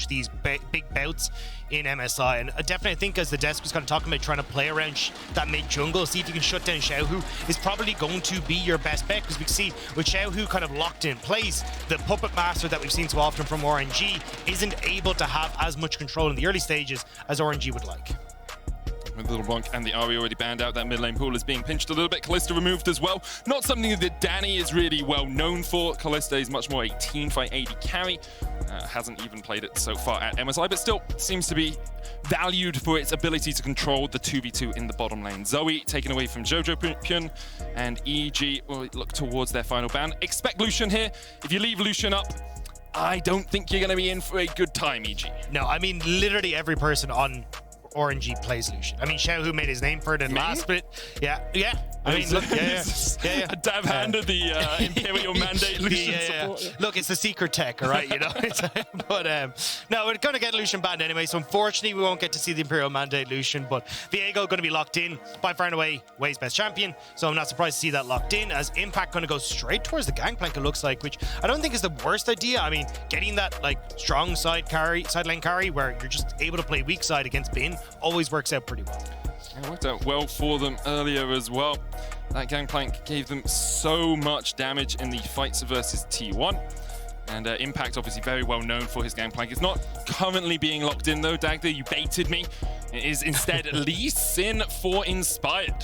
approach these big bouts in MSI. And I think as the desk was kind of talking about trying to play around that mid jungle, see if you can shut down Xiaohu, is probably going to be your best bet, because we can see with Xiaohu kind of locked in place, the puppet master that we've seen so often from RNG isn't able to have as much control in the early stages as RNG would like. With Little Blanc and the Ahri already banned out, that mid lane pool is being pinched a little bit. Kalista removed as well. Not something that Danny is really well known for. Kalista is much more a teamfight AD carry. Hasn't even played it so far at MSI, but still seems to be valued for its ability to control the 2v2 in the bottom lane. Zoe taken away from Jojo and EG will look towards their final ban. Expect Lucian here. If you leave Lucian up, I don't think you're going to be in for a good time, EG. No, I mean, literally every person on RNG plays Lucian. I mean, Xiaohu made his name for it in last bit. Yeah. I mean, look, A dab handed the Imperial Mandate Lucian support. Look, it's the secret tech, all right, you know. But no, we're going to get Lucian banned anyway, so unfortunately we won't get to see the Imperial Mandate Lucian, but Viego going to be locked in, by far and away Wei's best champion, so I'm not surprised to see that locked in, as Impact going to go straight towards the Gangplank, it looks like, which I don't think is the worst idea. I mean, getting that like strong side lane carry where you're just able to play weak side against Bin always works out pretty well. It worked out well for them earlier as well. That Gangplank gave them so much damage in the fights versus T1. And Impact, obviously very well known for his Gangplank. It's not currently being locked in though, Dagda, you baited me. It is instead Lee Sin for Inspired.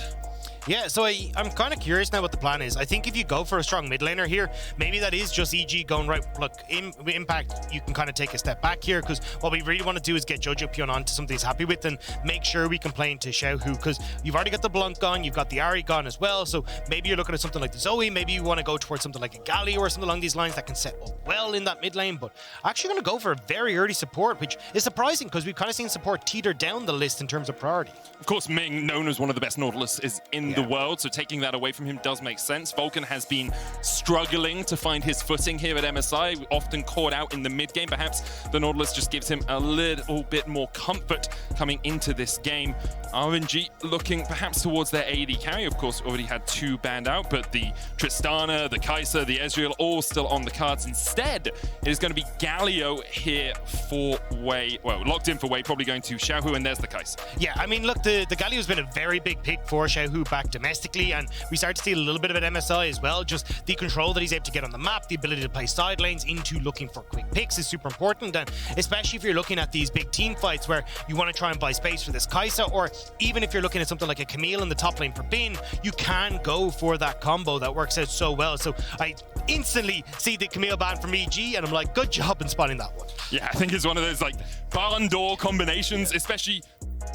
Yeah, so I'm kind of curious now what the plan is. I think if you go for a strong mid laner here, maybe that is just EG going right. Look, Impact, you can kind of take a step back here, because what we really want to do is get Jojo Pion onto something he's happy with and make sure we can play into Xiaohu, because you've already got the Blunt gone, you've got the Ahri gone as well, so maybe you're looking at something like the Zoe, maybe you want to go towards something like a Galio or something along these lines that can set up well in that mid lane, but actually going to go for a very early support, which is surprising because we've kind of seen support teeter down the list in terms of priority. Of course, Ming, known as one of the best Nautiluses in the world, so taking that away from him does make sense. Vulcan has been struggling to find his footing here at MSI, often caught out in the mid game. Perhaps the Nautilus just gives him a little bit more comfort coming into this game. RNG looking perhaps towards their AD carry, of course, already had 2 banned out, but the Tristana, the Kai'Sa, the Ezreal, all still on the cards. Instead, it is going to be Galio here for Wei. Well, locked in for Wei, probably going to Xiaohu, and there's the Kai'Sa. Yeah, I mean, look, the Galio's been a very big pick for Xiaohu back domestically, and we start to see a little bit of it at MSI as well. Just the control that he's able to get on the map, the ability to play side lanes into looking for quick picks is super important, and especially if you're looking at these big team fights where you want to try and buy space for this Kai'Sa, or even if you're looking at something like a Camille in the top lane for Bin, you can go for that combo that works out so well. So I instantly see the Camille ban from EG, and I'm like, good job in spotting that one. Yeah, I think it's one of those like barn door combinations, especially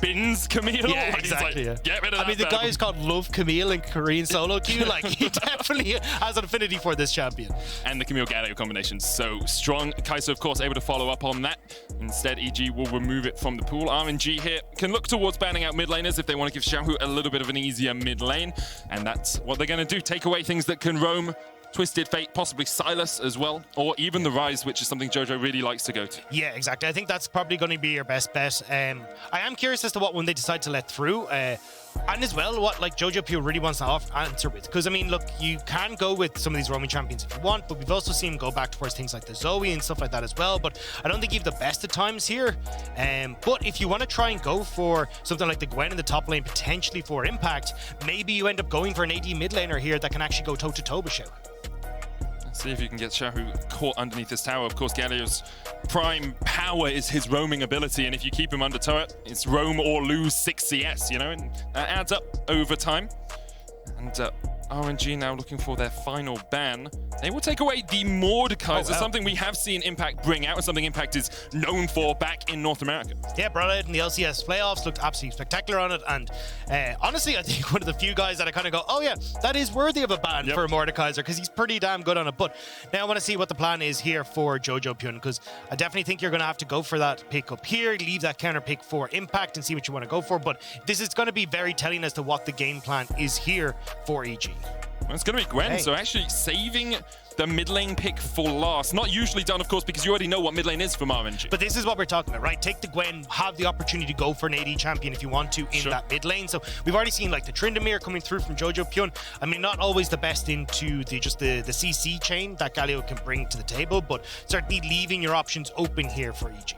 Bin's Camille. Yeah, like, exactly. Like, get rid of that. I mean, the guy who's called Love Camille in Korean solo queue, like, he definitely has an affinity for this champion. And the Camille Galio combination so strong. Kai'Sa, of course, able to follow up on that. Instead, EG will remove it from the pool. RNG here can look towards banning out mid laners if they want to give Xiaohu a little bit of an easier mid lane. And that's what they're going to do. Take away things that can roam. Twisted Fate, possibly Silas as well, or even the Rise, which is something Jojo really likes to go to. Yeah, exactly. I think that's probably going to be your best bet. I am curious as to what one they decide to let through. And as well, what like Jojo Pio really wants to answer with. Because, I mean, look, you can go with some of these roaming champions if you want, but we've also seen him go back towards things like the Zoe and stuff like that as well. But I don't think you have the best of times here. But if you want to try and go for something like the Gwen in the top lane, potentially for Impact, maybe you end up going for an AD mid laner here that can actually go toe-to-toe with Xiao. See if you can get Xiaohu caught underneath this tower. Of course, Galio's prime power is his roaming ability, and if you keep him under turret, it's roam or lose 6 CS, you know, and that adds up over time. And RNG now looking for their final ban. They will take away the Mordekaiser, something we have seen Impact bring out and something Impact is known for back in North America. Yeah, brought it in the LCS playoffs, looked absolutely spectacular on it, and honestly, I think one of the few guys that I kind of go, oh yeah, that is worthy of a ban for Mordekaiser, because he's pretty damn good on it. But now I want to see what the plan is here for Jojo Pyun, because I definitely think you're going to have to go for that pick up here, leave that counter pick for Impact and see what you want to go for, but this is going to be very telling as to what the game plan is here for EG. Well, it's going to be Gwen, so actually saving the mid lane pick for last. Not usually done, of course, because you already know what mid lane is from RNG. But this is what we're talking about, right? Take the Gwen, have the opportunity to go for an AD champion if you want to in that mid lane. So we've already seen like the Tryndamere coming through from Jojo Pyun. I mean, not always the best into the CC chain that Galio can bring to the table, but certainly leaving your options open here for EG.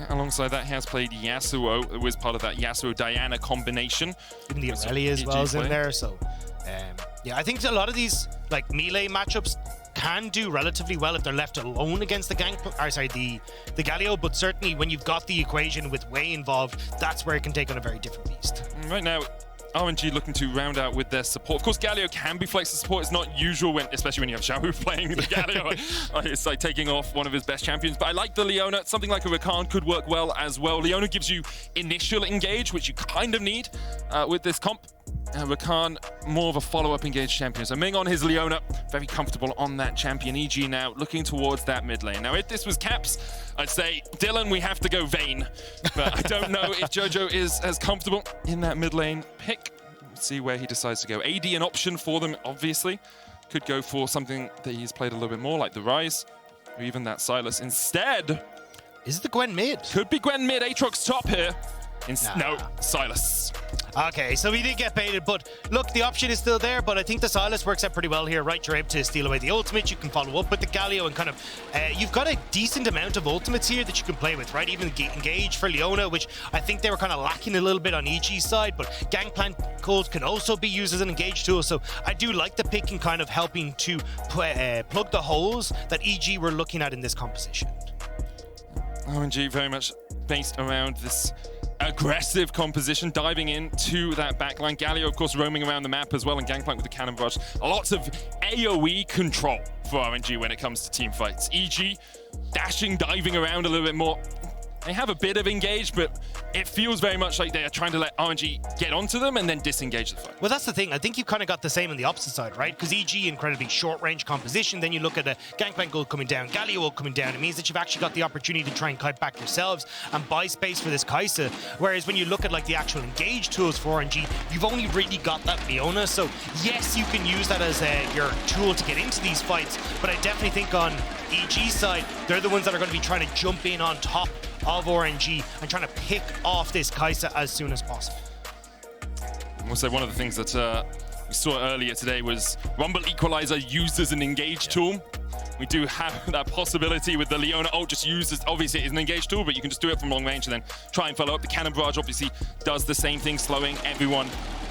Alongside that, he has played Yasuo. It was part of that Yasuo-Diana combination. Even the Irelia as well is in there. So, yeah, I think a lot of these like melee matchups can do relatively well if they're left alone against the the Galio, but certainly when you've got the equation with Wei involved, that's where it can take on a very different beast. Right now, RNG looking to round out with their support. Of course, Galio can be flexed to support. It's not usual, especially when you have Xiaohu playing the Galio. It's like taking off one of his best champions. But I like the Leona. Something like a Rakan could work well as well. Leona gives you initial engage, which you kind of need with this comp. Rakan, more of a follow-up engaged champion. So Ming on his Leona, very comfortable on that champion. EG now looking towards that mid lane. Now, if this was Caps, I'd say, Dylan, we have to go Vayne. But I don't know if Jojo is as comfortable in that mid lane pick. Let's see where he decides to go. AD an option for them, obviously. Could go for something that he's played a little bit more, like the Rise, or even that Sylas. Instead, is it the Gwen mid? Could be Gwen mid. Aatrox top here. Nah. No, Sylas. Okay, so we did get baited, but look, the option is still there, but I think the Sylas works out pretty well here, right? You're able to steal away the ultimate, you can follow up with the Galio and kind of, you've got a decent amount of ultimates here that you can play with, right? Even Engage for Leona, which I think they were kind of lacking a little bit on EG's side, but Gangplank Cold can also be used as an engage tool, so I do like the pick and kind of helping to plug the holes that EG were looking at in this composition. RNG very much based around this aggressive composition, diving into that backline. Galio, of course, roaming around the map as well, and Gangplank with the cannon barrage. Lots of AoE control for RNG when it comes to team fights. EG dashing, diving around a little bit more. They have a bit of engage, but it feels very much like they are trying to let RNG get onto them and then disengage the fight. Well, that's the thing. I think you've kind of got the same on the opposite side, right? Because EG, incredibly short-range composition. Then you look at a Gangplank Gold coming down, Galio Gold coming down. It means that you've actually got the opportunity to try and kite back yourselves and buy space for this Kai'Sa. Whereas when you look at like the actual engage tools for RNG, you've only really got that Leona. So yes, you can use that as your tool to get into these fights. But I definitely think on EG's side, they're the ones that are going to be trying to jump in on top of RNG and trying to pick off this Kai'Sa as soon as possible. I will say one of the things that we saw earlier today was Rumble Equalizer used as an engage tool. We do have that possibility with the Leona ult just used as, obviously, it's an engage tool, but you can just do it from long range and then try and follow up. The cannon barrage obviously does the same thing, slowing everyone.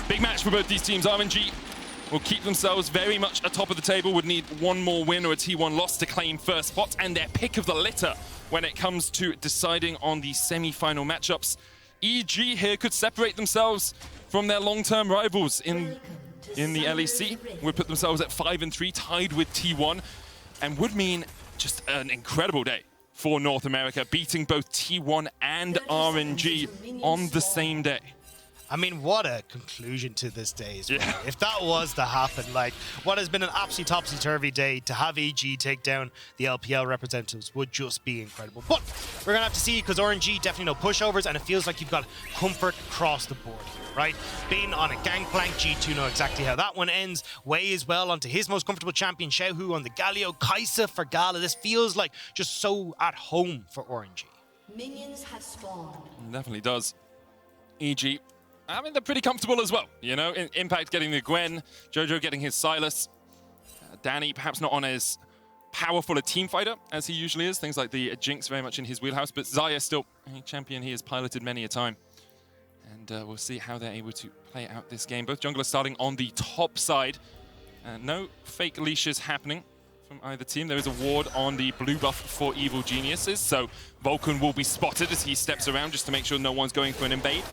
Big match for both these teams. RNG will keep themselves very much atop of the table, would need one more win or a T1 loss to claim first spot, and their pick of the litter when it comes to deciding on the semi-final matchups. EG here could separate themselves from their long-term rivals in the LEC, would put themselves at 5-3, tied with T1, and would mean just an incredible day for North America, beating both T1 and RNG on the same day. I mean, what a conclusion to this day. Yeah. If that was to happen, like, what has been an absolutely topsy-turvy day, to have EG take down the LPL representatives would just be incredible. But we're going to have to see, because RNG definitely no pushovers, and it feels like you've got comfort across the board here, right? Being on a Gangplank, G2 know exactly how that one ends. Wei as well onto his most comfortable champion, Xiaohu on the Galio, Kai'Sa for Gala. This feels like just so at home for RNG. Minions have spawned. It definitely does. EG, I mean, they're pretty comfortable as well, you know? Impact getting the Gwen, Jojo getting his Sylas, Danny perhaps not on as powerful a team fighter as he usually is, things like the Jinx very much in his wheelhouse, but Xayah still a champion he has piloted many a time. And we'll see how they're able to play out this game. Both junglers starting on the top side. No fake leashes happening from either team. There is a ward on the blue buff for Evil Geniuses, so Vulcan will be spotted as he steps around just to make sure no one's going for an invade.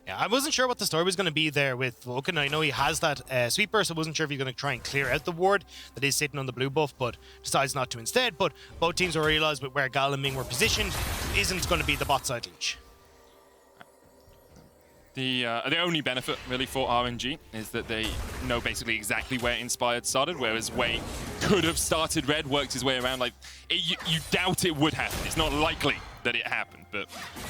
Yeah, I wasn't sure what the story was going to be there with Vulcan. I know he has that sweeper, so I wasn't sure if he's going to try and clear out the ward that is sitting on the blue buff, but decides not to instead. But both teams will realize with where Gal and Ming were positioned, isn't going to be the bot side leash. The only benefit, really, for RNG is that they know basically exactly where Inspired started, whereas Wei could have started red, worked his way around. Like, you doubt it would happen. It's not likely that it happened, but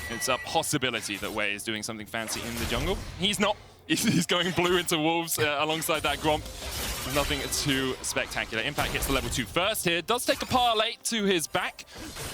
it's a possibility that Wei is doing something fancy in the jungle. He's not. He's going blue into Wolves alongside that Gromp. Nothing too spectacular. Impact gets the level 2 first here. Does take a parlay to his back.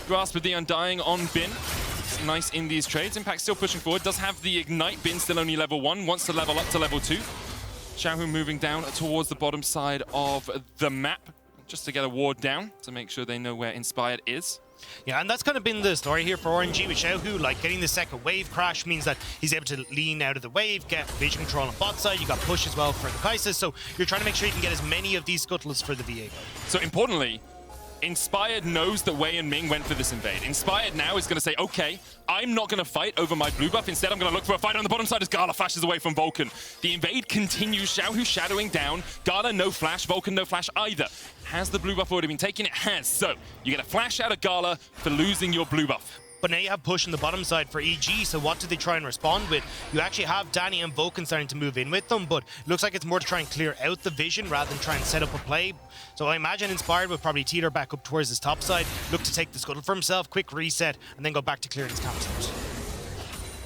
Grasp of the Undying on Bin. It's nice in these trades. Impact still pushing forward. Does have the Ignite. Bin still only level 1. Wants to level up to level 2. Xiaohu moving down towards the bottom side of the map just to get a ward down to make sure they know where Inspired is. Yeah, and that's kind of been the story here for RNG with Xiaohu. Like, getting the second wave crash means that he's able to lean out of the wave, get vision control on bot side. You got push as well for the Kai'Sa, so you're trying to make sure you can get as many of these scuttles for the Viego. So importantly, Inspired knows that Wei and Ming went for this invade. Inspired now is going to say, okay, I'm not going to fight over my blue buff. Instead, I'm going to look for a fight on the bottom side as Gala flashes away from Vulcan. The invade continues. Xiaohu shadowing down. Gala no flash. Vulcan no flash either. Has the blue buff already been taken? It has. So you get a flash out of Gala for losing your blue buff. But now you have push on the bottom side for EG, so what do they try and respond with? You actually have Danny and Vulcan starting to move in with them, but it looks like it's more to try and clear out the vision rather than try and set up a play. So I imagine Inspired will probably teeter back up towards his top side, look to take the scuttle for himself, quick reset, and then go back to clearing his campsite.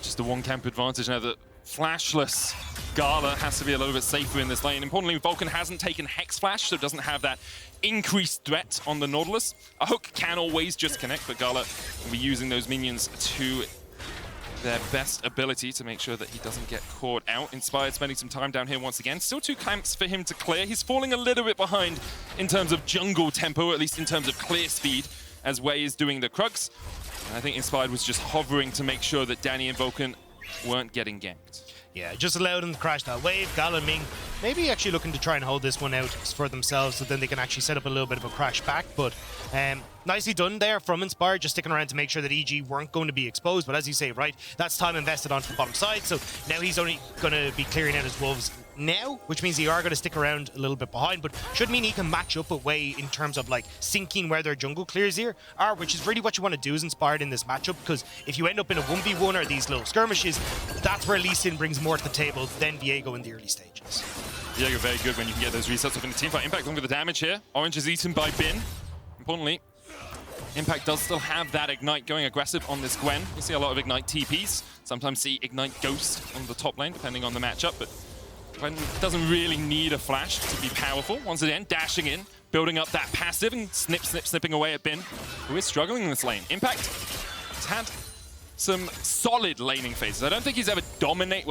Just a one camp advantage now that flashless Gala has to be a little bit safer in this lane. Importantly, Vulcan hasn't taken Hex Flash, so doesn't have that increased threat on the Nautilus. A hook can always just connect, but Gala will be using those minions to their best ability to make sure that he doesn't get caught out. Inspired spending some time down here once again. Still 2 camps for him to clear. He's falling a little bit behind in terms of jungle tempo, or at least in terms of clear speed, as Wei is doing the Krugs. And I think Inspired was just hovering to make sure that Danny and Vulcan weren't getting ganked. Yeah, just allowed them to crash that wave. Gala and Ming maybe actually looking to try and hold this one out for themselves so then they can actually set up a little bit of a crash back. But nicely done there from Inspired, just sticking around to make sure that EG weren't going to be exposed. But as you say, right, that's time invested onto the bottom side. So now he's only going to be clearing out his wolves now, which means they are going to stick around a little bit behind, but should mean he can match up with Wei in terms of like sinking where their jungle clears here are, which is really what you want to do as Inspired in this matchup, because if you end up in a 1v1 or these little skirmishes, that's where Lee Sin brings more to the table than Viego in the early stages. Viego very good when you can get those resets up in the teamfight. Impact going with the damage here. Orange is eaten by Bin. Importantly, Impact does still have that Ignite going aggressive on this Gwen. You see a lot of Ignite TPs, sometimes see Ignite Ghost on the top lane, depending on the matchup, but Gwen doesn't really need a flash to be powerful. Once again, dashing in, building up that passive and snipping away at Bin, who is struggling in this lane. Impact has had some solid laning phases. I don't think he's ever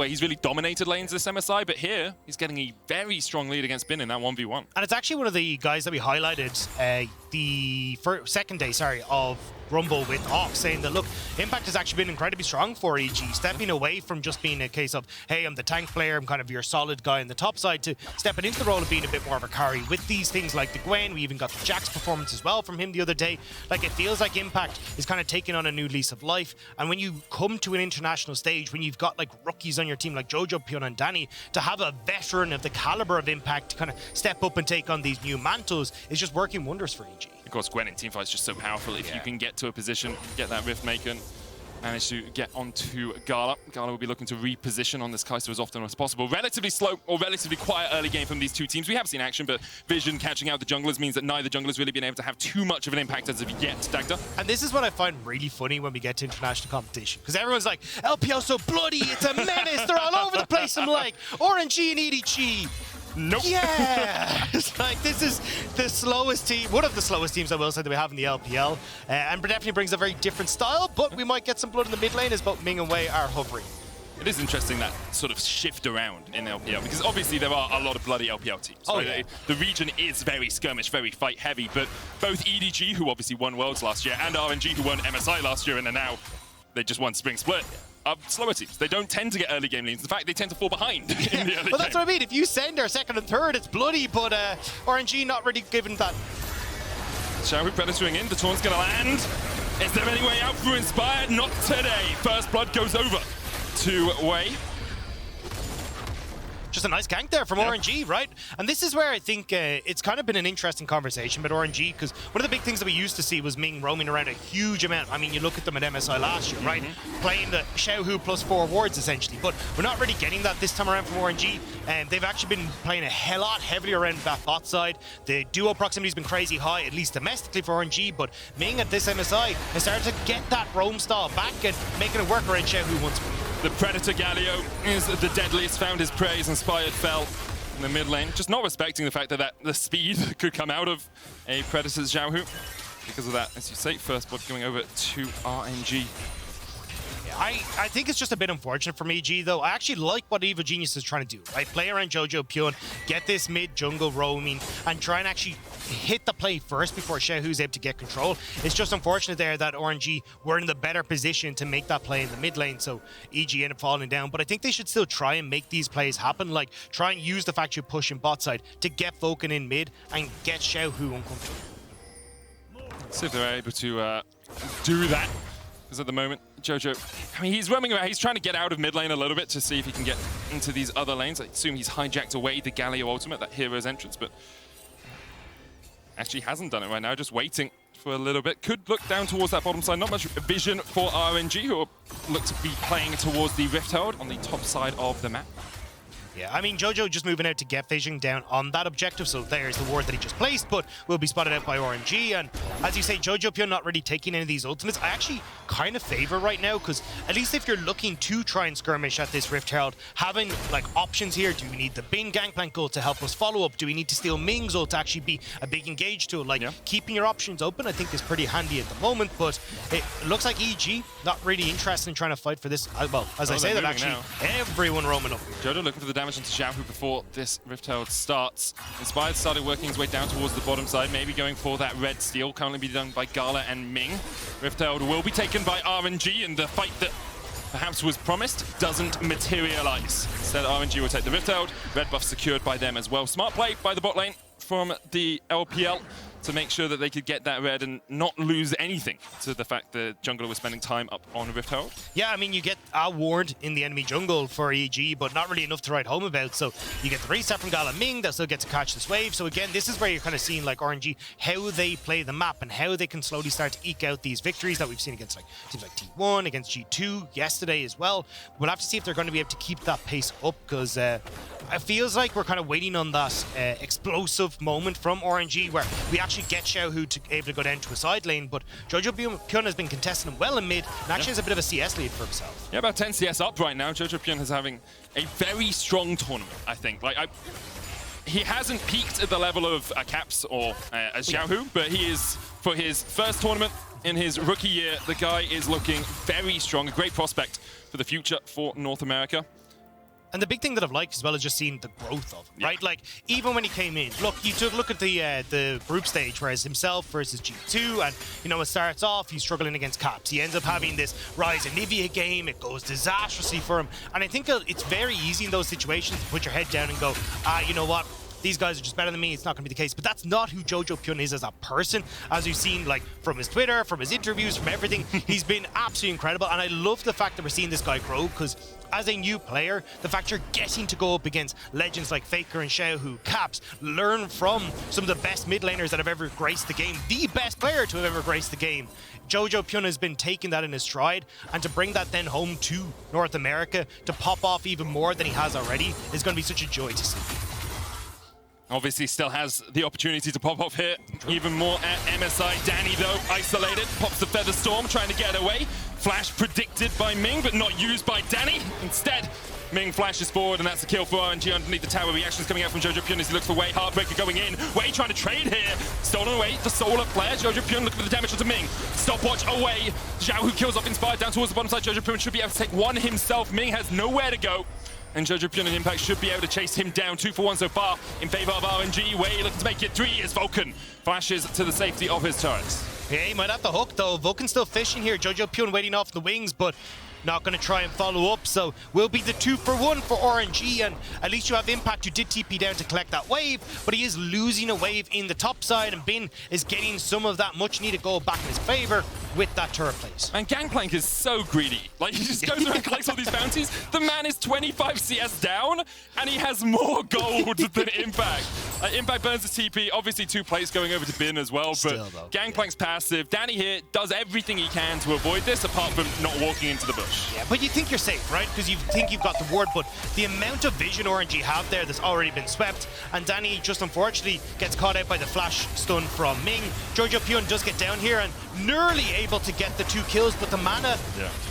he's really dominated lanes this MSI, but here he's getting a very strong lead against Bin in that 1v1. And it's actually one of the guys that we highlighted the second day, of Rumble with Off, saying that, look, Impact has actually been incredibly strong for EG, stepping away from just being a case of, hey, I'm the tank player, I'm kind of your solid guy on the top side, to stepping into the role of being a bit more of a carry with these things like the Gwen. We even got the Jax performance as well from him the other day. Like, it feels like Impact is kind of taking on a new lease of life, and when you come to an international stage, when you've got like rookies on your team like Jojo, Pion, and Danny, to have a veteran of the caliber of Impact to kind of step up and take on these new mantles is just working wonders for EG. Of course, Gwen in teamfight is just so powerful. If you can get to a position, get that Rift Maker, manage to get onto Gala. Gala will be looking to reposition on this Kai'Sa as often as possible. Relatively slow or relatively quiet early game from these two teams. We have seen action, but Vision catching out the junglers means that neither jungler's really been able to have too much of an impact as of yet, Dagda. And this is what I find really funny when we get to international competition, because everyone's like, LPL so bloody, it's a menace, they're all over the place. I'm like, RNG and EDG. Nope. Yeah! It's like, this is the slowest team, one of the slowest teams I will say that we have in the LPL, and definitely brings a very different style, but we might get some blood in the mid lane as both Ming and Wei are hovering. It is interesting that sort of shift around in LPL, because obviously there are a lot of bloody LPL teams. Oh, right? yeah. The region is very skirmish, very fight heavy, but both EDG, who obviously won Worlds last year, and RNG, who won MSI last year, and are now, they just won Spring Split, are slower teams. They don't tend to get early game leads. In fact, they tend to fall behind in the early game. Well, that's what I mean. If you send our second and third, it's bloody, but RNG not really given that. Xiaohu Predatoring in, the taunt's gonna land. Is there any way out for Inspired? Not today. First blood goes over to Wei. Just a nice gank there from RNG, right? And this is where I think it's kind of been an interesting conversation about RNG, because one of the big things that we used to see was Ming roaming around a huge amount. I mean, you look at them at MSI last year, right? Playing the Xiaohu plus 4 wards, essentially. But we're not really getting that this time around from RNG. And they've actually been playing a lot heavier around that bot side. The duo proximity has been crazy high, at least domestically for RNG. But Ming at this MSI has started to get that roam style back and making it work around Xiaohu once more. The Predator Galio is the deadliest, found his prey, as Inspired fell in the mid lane. Just not respecting the fact that the speed could come out of a Predator's Xiaohu. Because of that, as you say, first blood going over to RNG. I think it's just a bit unfortunate for EG, though. I actually like what Evil Genius is trying to do, right? Play around Jojo, Pion, get this mid-jungle roaming, and try and actually hit the play first before Xiaohu's able to get control. It's just unfortunate there that RNG were in the better position to make that play in the mid lane, so EG ended up falling down. But I think they should still try and make these plays happen, like try and use the fact you're pushing bot side to get Vulcan in mid and get Xiaohu uncomfortable. See if they're able to do that. Because at the moment, Jojo, I mean, he's roaming around. He's trying to get out of mid lane a little bit to see if he can get into these other lanes. I assume he's hijacked away the Galio ultimate, that hero's entrance, but actually hasn't done it right now, just waiting for a little bit. Could look down towards that bottom side. Not much vision for RNG, who look to be playing towards the Rift Herald on the top side of the map. Yeah, I mean, Jojo just moving out to get vision down on that objective, so there's the ward that he just placed, but will be spotted out by RNG. And as you say, Jojo Pure not really taking any of these ultimates. I actually kind of favor right now, because at least if you're looking to try and skirmish at this Rift Herald, having like options here, do we need the Bin Gangplank ult to help us follow up? Do we need to steal Ming's ult to actually be a big engage tool? Like, keeping your options open, I think, is pretty handy at the moment, but it looks like EG not really interested in trying to fight for this. Well, as I say that, actually, everyone roaming up. Jojo looking for the damage into Xiaohu before this Rift Herald starts. Inspired started working his way down towards the bottom side, maybe going for that red steal, currently be done by Gala and Ming. Rift Herald will be taken by RNG, and the fight that perhaps was promised doesn't materialize. Instead, RNG will take the Rift Herald. Red buff secured by them as well. Smart play by the bot lane from the LPL to make sure that they could get that red and not lose anything to the fact the jungler was spending time up on Rift Herald. Yeah, I mean, you get a ward in the enemy jungle for EG, but not really enough to write home about. So you get the reset from Gala Ming, they'll still get to catch this wave. So again, this is where you're kind of seeing like RNG, how they play the map and how they can slowly start to eke out these victories that we've seen against like teams like T1, against G2 yesterday as well. We'll have to see if they're going to be able to keep that pace up, because it feels like we're kind of waiting on that explosive moment from RNG where we actually get Xiaohu to able to go down to a side lane, but Jojo Pyun has been contesting him well in mid and actually has a bit of a CS lead for himself. Yeah, about 10 CS up right now. Jojo Pyun is having a very strong tournament, I think. Like, he hasn't peaked at the level of Caps or Xiaohu, but he is, for his first tournament in his rookie year, the guy is looking very strong, a great prospect for the future for North America. And the big thing that I've liked as well is just seeing the growth of him, right? Like, even when he came in, look, you took a look at the group stage, whereas himself versus G2, and, you know, it starts off, he's struggling against Caps. He ends up having this Rise of Nivea game. It goes disastrously for him. And I think it's very easy in those situations to put your head down and go, you know what? These guys are just better than me. It's not going to be the case. But that's not who Jojo Pyun is as a person. As you've seen, like, from his Twitter, from his interviews, from everything, he's been absolutely incredible. And I love the fact that we're seeing this guy grow, because as a new player, the fact you're getting to go up against legends like Faker and Xiaohu, Caps, learn from some of the best mid laners that have ever graced the game, the best player to have ever graced the game. Jojo Pyun has been taking that in his stride, and to bring that then home to North America, to pop off even more than he has already, is going to be such a joy to see. Obviously still has the opportunity to pop off here. Even more at MSI. Danny, though, isolated. Pops the Feather Storm, trying to get away. Flash predicted by Ming, but not used by Danny. Instead, Ming flashes forward, and that's a kill for RNG underneath the tower. Reactions coming out from Jojo Pyun as he looks for Wei. Heartbreaker going in. Wei trying to trade here. Stolen away. The solar flare. Jojo Pyun looking for the damage onto Ming. Stopwatch away. Zhao, who kills off Inspired down towards the bottom side. Jojo Pyun should be able to take one himself. Ming has nowhere to go. And Jojo Pyun and Impact should be able to chase him down. 2 for 1 so far in favor of RNG. Wei looking to make it 3 as Vulcan flashes to the safety of his turrets. Yeah, he might have the hook though. Vulcan's still fishing here. Jojo Pyun waiting off the wings, but not going to try and follow up, so will be the 2 for 1 for RNG, and at least you have Impact, who did TP down to collect that wave, but he is losing a wave in the top side, and Bin is getting some of that much needed gold back in his favor with that turret place. And Gangplank is so greedy. Like, he just goes around and collects all these bounties. The man is 25 CS down, and he has more gold than Impact. Impact burns his TP, obviously 2 plays going over to Bin as well, but Gangplank's passive. Danny here does everything he can to avoid this, apart from not walking into the bush. Yeah, but you think you're safe, right? Because you think you've got the ward, but the amount of vision RNG have there that's already been swept, and Danny just unfortunately gets caught out by the flash stun from Ming. Jojo Pyun does get down here and nearly able to get the 2 kills, but the mana,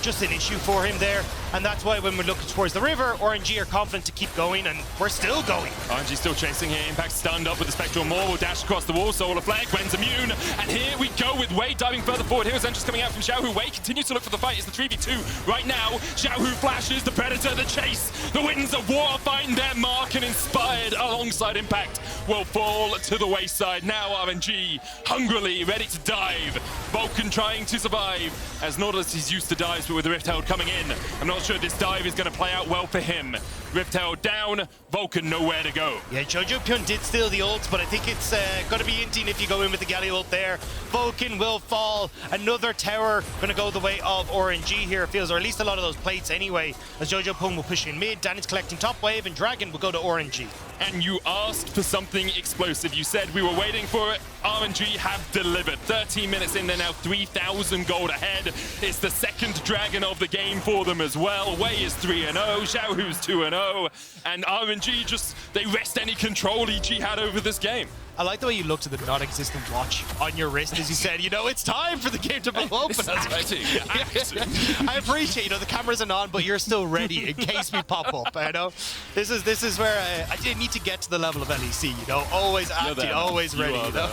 just an issue for him there, and that's why when we're looking towards the river, RNG are confident to keep going, and we're still going. RNG still chasing here. Impact stunned up with the Spectral Maw, will dash across the wall, Solar Flare, Gwen's immune, and here we go with Wei diving further forward. Here's Zentra's coming out from Xiaohu. Wei continues to look for the fight. It's the 3v2 right now. Xiaohu flashes, the Predator, the chase. The winds of war find their mark, and Inspired alongside Impact will fall to the wayside. Now RNG hungrily ready to dive. Vulcan trying to survive as Nautilus is used to dives, but with the Rift Herald coming in, I'm not sure this dive is going to play out well for him. Rift Herald down, Vulcan nowhere to go. Yeah, Jojo Pyun did steal the ult, but I think it's going to be Inting if you go in with the Galley ult there. Vulcan will fall. Another tower going to go the way of RNG here, it feels, or at least a lot of those plates anyway, as Jojo Pyun will push in mid. Danny's collecting top wave, and Dragon will go to RNG. And you asked for something explosive. You said we were waiting for it. RNG have delivered. 13 minutes in, they're now 3,000 gold ahead. It's the second Dragon of the game for them as well. Wei is 3-0, Xiaohu's 2-0, and RNG just, they rest any control EG had over this game. I like the way you looked at the non-existent watch on your wrist as you said, you know, it's time for the game to move open. I appreciate, you know, the cameras are on, but you're still ready in case we pop up, you know? This is where I didn't need to get to the level of LEC, you know? Always active, always ready, you know?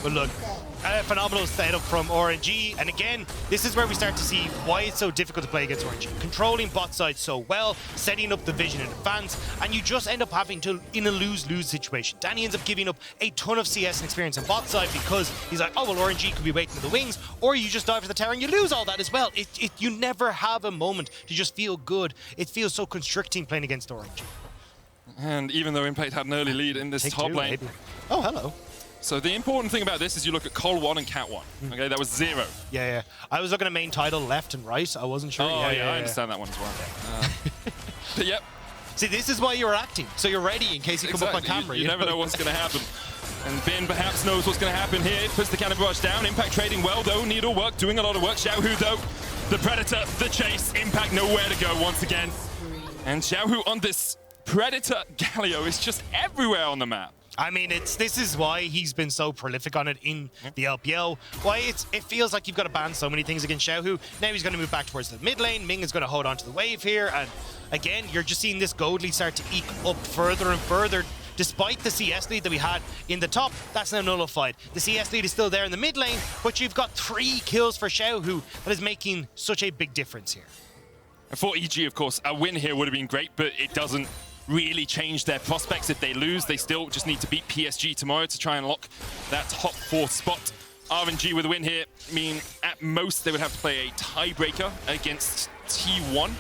But look, a phenomenal setup from RNG, and again, this is where we start to see why it's so difficult to play against RNG. Controlling bot side so well, setting up the vision in advance, and you just end up having to, in a lose-lose situation. Danny ends up giving up a ton of CS and experience on bot side because he's like, oh, well, RNG could be waiting in the wings, or you just dive for the tower and you lose all that as well. You never have a moment to just feel good. It feels so constricting playing against RNG. And even though Impact had an early lead in this top lane. Maybe. Oh, hello. So the important thing about this is you look at Col 1 and Cat 1. Okay, that was 0. Yeah. I was looking at main title left and right. I wasn't sure. Oh, yeah, I understand that one as well. But yep. See, this is why you're acting. So you're ready in case you come up on camera. You never know what's going to happen. And Bin perhaps knows what's going to happen here. Puts the cannon barrage down. Impact trading well, though. Needle work, doing a lot of work. Xiaohu, though. The Predator, the chase. Impact nowhere to go once again. And Xiaohu on this Predator Galio is just everywhere on the map. I mean, this is why he's been so prolific on it in the LPL. Why it feels like you've got to ban so many things against Xiaohu. Now he's going to move back towards the mid lane. Ming is going to hold on to the wave here. And again, you're just seeing this gold lead start to eke up further and further. Despite the CS lead that we had in the top, that's now nullified. The CS lead is still there in the mid lane, but you've got 3 kills for Xiaohu. That is making such a big difference here. And for EG, of course, a win here would have been great, but it doesn't really change their prospects. If they lose, they still just need to beat PSG tomorrow to try and lock that top 4 spot. RNG with a win here mean at most they would have to play a tiebreaker against T1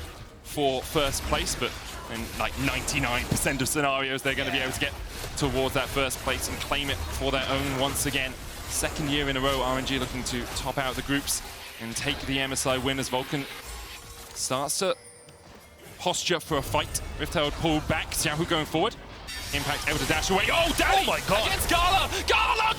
for first place, but in like 99% of scenarios they're going to be able to get towards that first place and claim it for their own once again. Second year in a row, RNG looking to top out the groups and take the MSI win as Vulcan starts to posture for a fight. Rift Herald pulled back. Xiaohu going forward. Impact able to dash away. Oh, Danny! Oh my God! Against Gala! Gala!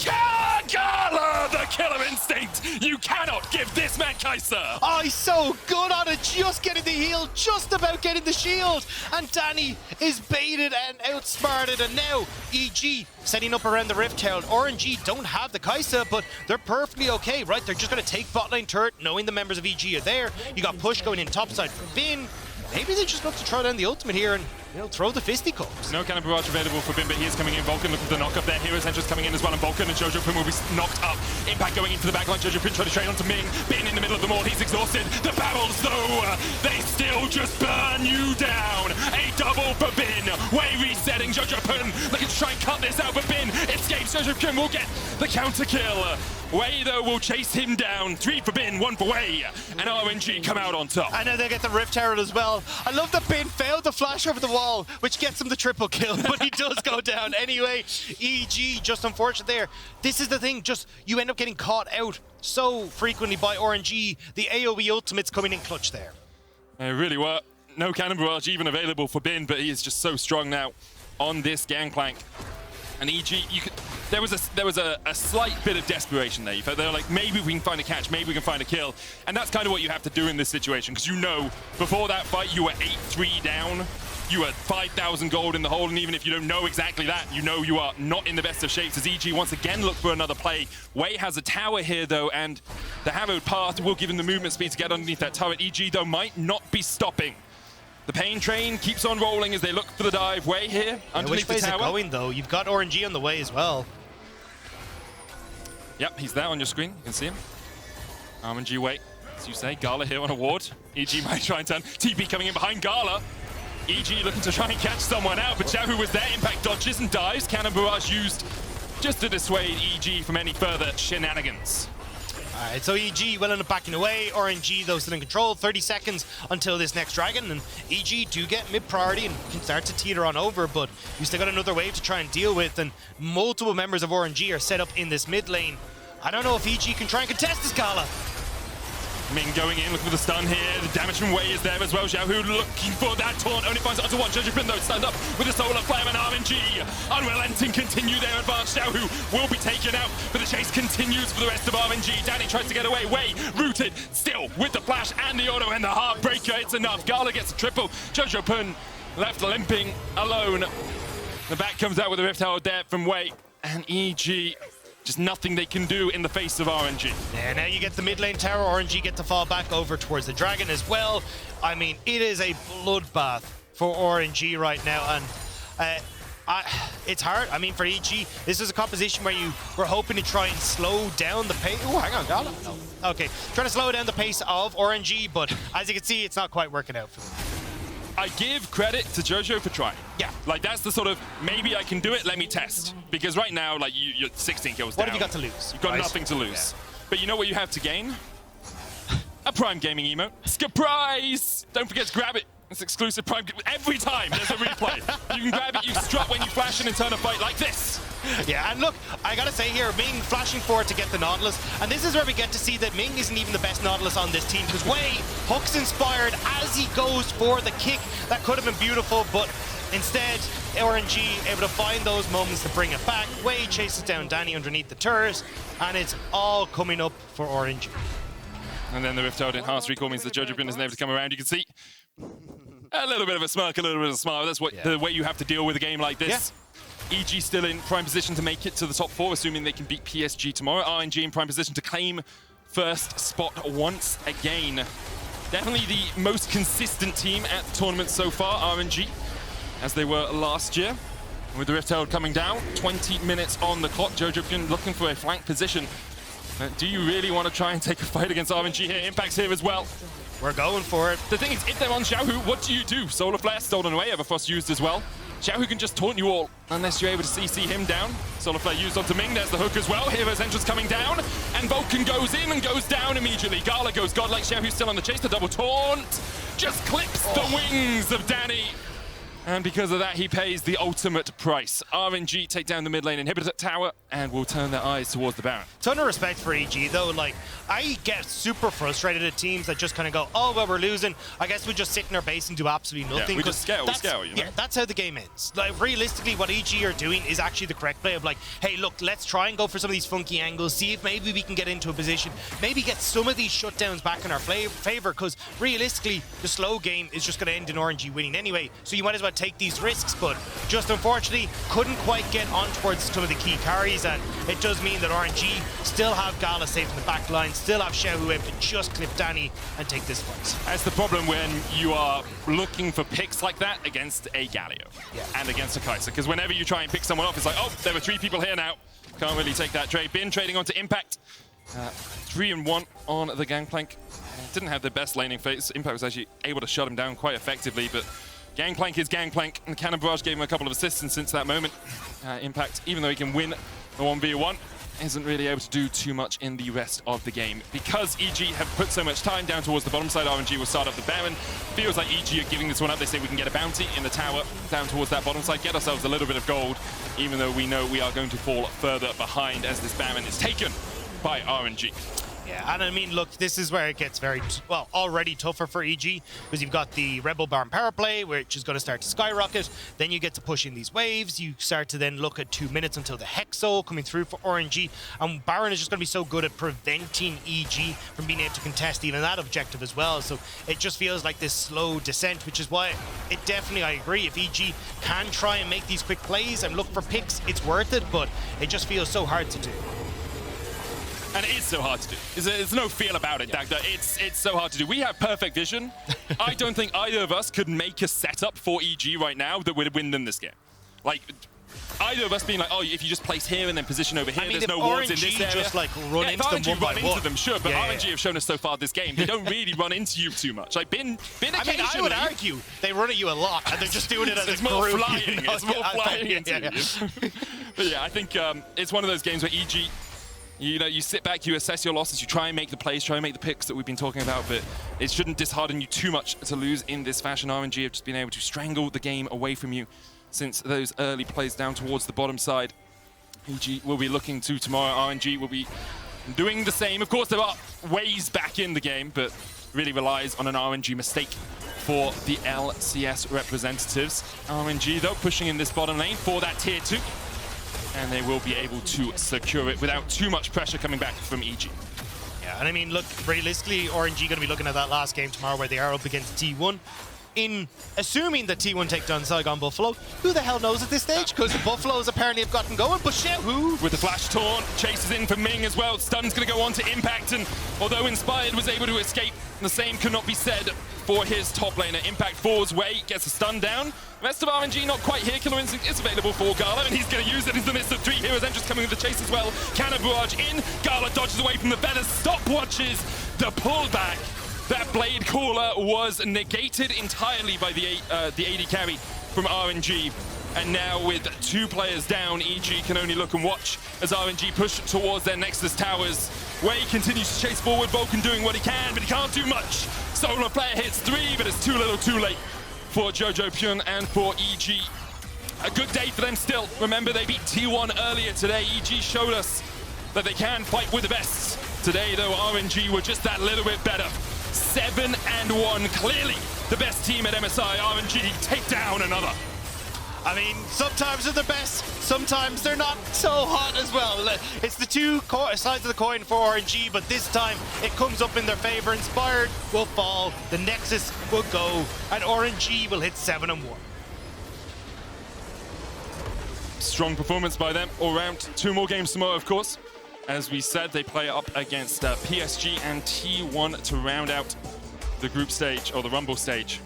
Gala! The killer instinct! You cannot give this man Kaiser! Oh, he's so good on it. Just getting the heal, just about getting the shield. And Danny is baited and outsmarted. And now EG setting up around the Rift Herald. RNG don't have the Kaiser, but they're perfectly okay, right? They're just going to take bot lane turret, knowing the members of EG are there. You got push going in topside for Bin. Maybe they just look to throw down the ultimate here and, you know, throw the fisticuffs. No cannon barrage available for Bin, but he is coming in. Vulcan looking for the knock up there. Hero's Entrance coming in as well, and Vulcan and Jojo Pyun will be knocked up. Impact going into the backline. Jojo Pyun trying to trade onto Ming. Bin in the middle of them all. He's exhausted. The barrels, though, they still just burn you down. A double for Bin. Wei resetting. Jojo Pyun looking to try and cut this out, but Bin escapes. Jojo Pyun will get the counter kill. Wei, though, will chase him down. 3 for Bin, 1 for Wei. And RNG come out on top. I know they get the Rift Herald as well. I love that Bin failed the flash over the wall, which gets him the triple kill, but he does go down anyway. EG, just unfortunate there. This is the thing, just you end up getting caught out so frequently by RNG. The AoE ultimates coming in clutch there. They really were. No cannon barrage even available for Bin, but he is just so strong now on this gangplank. And EG, there was a slight bit of desperation there. They were like, maybe we can find a catch, maybe we can find a kill. And that's kind of what you have to do in this situation, because you know, before that fight, you were 8-3 down. You were 5,000 gold in the hole, and even if you don't know exactly that, you know you are not in the best of shapes as EG once again look for another play. Wei has a tower here, though, and the hallowed path will give him the movement speed to get underneath that turret. EG, though, might not be stopping. The pain train keeps on rolling as they look for the dive. Wei here, underneath the tower. Which way is it going, though? You've got RNG on the way as well. Yep, he's there on your screen. You can see him. RNG wait, as you say. Gala here on a ward. EG might try and turn. TP coming in behind Gala. EG looking to try and catch someone out, but Xiaohu was there. Impact dodges and dives. Cannon Barrage used just to dissuade EG from any further shenanigans. Alright, so EG will end up backing away. RNG, though, still in control. 30 seconds until this next dragon, and EG do get mid-priority and can start to teeter on over, but you still got another wave to try and deal with, and multiple members of RNG are set up in this mid lane. I don't know if EG can try and contest this Gala. Ming going in, looking for the stun here. The damage from Wei is there as well. Xiaohu looking for that taunt. Only finds it onto one. Judgepin though stunned up with a solar flame, and RNG unrelenting continue their advance. Xiaohu will be taken out, but the chase continues for the rest of RNG. Danny tries to get away. Wei rooted still with the flash and the auto and the heartbreaker. It's enough. Gala gets a triple. Judgepin left limping alone. The back comes out with a Rift Herald there from Wei, and EG just nothing they can do in the face of RNG. Yeah, now you get the mid lane tower. RNG get to fall back over towards the dragon as well. I mean, it is a bloodbath for RNG right now, and it's hard. I mean, for EG, this is a composition where you were hoping to try and slow down the pace. Oh, hang on, Gala. No. Okay, trying to slow down the pace of RNG, but as you can see, it's not quite working out for them. I give credit to Jojo for trying. Yeah. Like, that's the sort of, maybe I can do it, let me test. Because right now, like, you're 16 kills down. What have you got to lose? You've got nothing to lose. Yeah. But you know what you have to gain? A Prime Gaming emote. Surprise! Don't forget to grab it. It's exclusive Prime. Every time there's a replay, you can grab it, you strut when you flash in and turn a fight like this. Yeah, and look, I gotta say here, Ming flashing forward to get the Nautilus, and this is where we get to see that Ming isn't even the best Nautilus on this team, because Wei hooks inspired as he goes for the kick. That could have been beautiful, but instead, RNG able to find those moments to bring it back. Wei chases down Danny underneath the turret, and it's all coming up for RNG. And then the Rift Herald enhanced recall means that Judgepin isn't able to come around. You can see a little bit of a smirk, a little bit of a smile. That's what the way you have to deal with a game like this. Yeah. EG still in prime position to make it to the top 4, assuming they can beat PSG tomorrow. RNG in prime position to claim first spot once again. Definitely the most consistent team at the tournament so far, RNG, as they were last year. And with the Rift Herald coming down, 20 minutes on the clock. Judgepin looking for a flank position. Do you really want to try and take a fight against RNG here? Impact's here as well. We're going for it. The thing is, if they're on Xiaohu, what do? Solar Flare stolen away, Everfrost used as well. Xiaohu can just taunt you all, unless you're able to CC him down. Solar Flare used onto Ming, there's the hook as well. Hero's entrance coming down, and Vulcan goes in and goes down immediately. Gala goes godlike, Xiaohu's still on the chase, the double taunt. Just clips the wings of Danny. And because of that, he pays the ultimate price. RNG take down the mid lane inhibitor tower and will turn their eyes towards the Baron. Ton of respect for EG, though. Like, I get super frustrated at teams that just kind of go, oh, well, we're losing. I guess we just sit in our base and do absolutely nothing. Yeah, we just scale, you know? Yeah, that's how the game ends. Like, realistically, what EG are doing is actually the correct play of like, hey, look, let's try and go for some of these funky angles, see if maybe we can get into a position, maybe get some of these shutdowns back in our favor, because realistically, the slow game is just going to end in RNG winning anyway, so you might as well take these risks, but just unfortunately couldn't quite get on towards some of the key carries, and it does mean that RNG still have Gala safe in the back line, still have Xiaohu able to just clip Danny and take this fight. That's the problem when you are looking for picks like that against a Galio and against a Kai'Sa, because whenever you try and pick someone off, it's like, oh, there were 3 people here now. Can't really take that trade. Bin trading onto Impact. 3-1 on the Gangplank. Didn't have the best laning phase. Impact was actually able to shut him down quite effectively, but Gangplank is Gangplank, and Cannon Barrage gave him a couple of assists, and since that moment, Impact, even though he can win the 1v1, isn't really able to do too much in the rest of the game. Because EG have put so much time down towards the bottom side, RNG will start up the Baron. Feels like EG are giving this one up. They say we can get a bounty in the tower down towards that bottom side, get ourselves a little bit of gold, even though we know we are going to fall further behind as this Baron is taken by RNG. Yeah, and I mean, look, this is where it gets very, well, already tougher for EG, because you've got the Rebel Baron power play, which is going to start to skyrocket. Then you get to push in these waves. You start to then look at 2 minutes until the Hex Soul coming through for RNG. And Baron is just going to be so good at preventing EG from being able to contest even that objective as well. So it just feels like this slow descent, which is why it definitely, I agree, if EG can try and make these quick plays and look for picks, it's worth it, but it just feels so hard to do. And it is so hard to do. There's no feel about it, Dagda. It's so hard to do. We have perfect vision. I don't think either of us could make a setup for EG right now that would win them this game. Like, either of us being like, oh, if you just place here and then position over here, I mean, there's no wards in RNG this area. just like run into them one by one. Them, sure, but RNG have shown us so far this game, they don't really run into you too much. Like, Bin occasionally. I would argue they run at you a lot, and they're just doing it as it's a more group. flying. You know? It's more flying into you. But yeah, I think it's one of those games where EG, you sit back, you assess your losses, you try and make the plays, try and make the picks that we've been talking about, but it shouldn't dishearten you too much to lose in this fashion. RNG have just been able to strangle the game away from you since those early plays down towards the bottom side. EG will be looking to tomorrow. RNG will be doing the same. Of course, there are ways back in the game, but really relies on an RNG mistake for the LCS representatives. RNG, though, pushing in this bottom lane for that tier 2. And they will be able to secure it without too much pressure coming back from EG. Yeah, and I mean, look, realistically, RNG going to be looking at that last game tomorrow where they are up against T1. In assuming that T1 take down Saigon Buffalo, who the hell knows at this stage? Because the Buffaloes apparently have gotten going, but shit, who? With the flash taunt, chases in for Ming as well. Stun's going to go on to Impact, and although Inspired was able to escape, the same could not be said for his top laner. Impact falls way, gets a stun down. The rest of RNG not quite here. Killer Instinct is available for Gala, and he's going to use it in the midst of 3 heroes. Then just coming with the chase as well. Cannon barrage in. Gala dodges away from the feathers. Stopwatches the pullback. That blade caller was negated entirely by the AD carry from RNG. And now with 2 players down, EG can only look and watch as RNG push towards their Nexus towers. Wei continues to chase forward, Vulcan doing what he can, but he can't do much. Solar player hits 3, but it's too little too late for Jojo Pyun and for EG. A good day for them still. Remember, they beat T1 earlier today. EG showed us that they can fight with the best. Today, though, RNG were just that little bit better. 7-1, clearly the best team at MSI. RNG take down another. I mean, sometimes they're the best, sometimes they're not so hot as well. It's the 2 sides of the coin for RNG, but this time it comes up in their favor. Inspired will fall, the Nexus will go, and RNG will hit 7-1. Strong performance by them all round. 2 more games tomorrow, of course. As we said, they play up against PSG and T1 to round out the group stage, or the Rumble stage.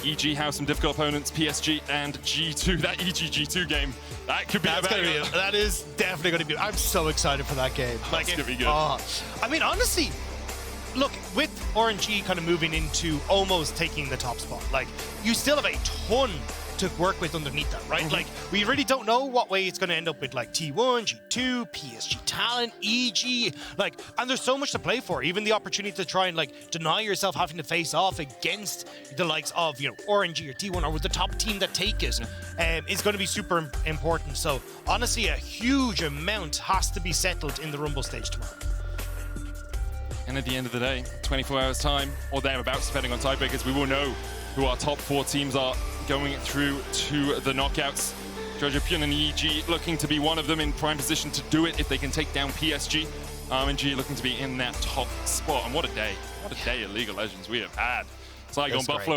EG have some difficult opponents, PSG and G2. That EG G2 game, that could be that is definitely going to be. I'm so excited for that game. That's going to be good. I mean, honestly, look, with RNG kind of moving into almost taking the top spot, like, you still have a ton to work with underneath that, right? Like, we really don't know what way it's going to end up with, like, T1, G2, PSG Talent, EG, like, and there's so much to play for. Even the opportunity to try and, like, deny yourself having to face off against the likes of, you know, RNG or T1 or with the top team that take it is going to be super important. So, honestly, a huge amount has to be settled in the Rumble stage tomorrow. And at the end of the day, 24 hours time, or thereabouts, depending on tiebreakers, we will know who our top 4 teams are going through to the knockouts. Jojo Pyun and EG looking to be one of them in prime position to do it if they can take down PSG. RNG looking to be in that top spot. And what a day. What a day of League of Legends we have had. Saigon Buffalo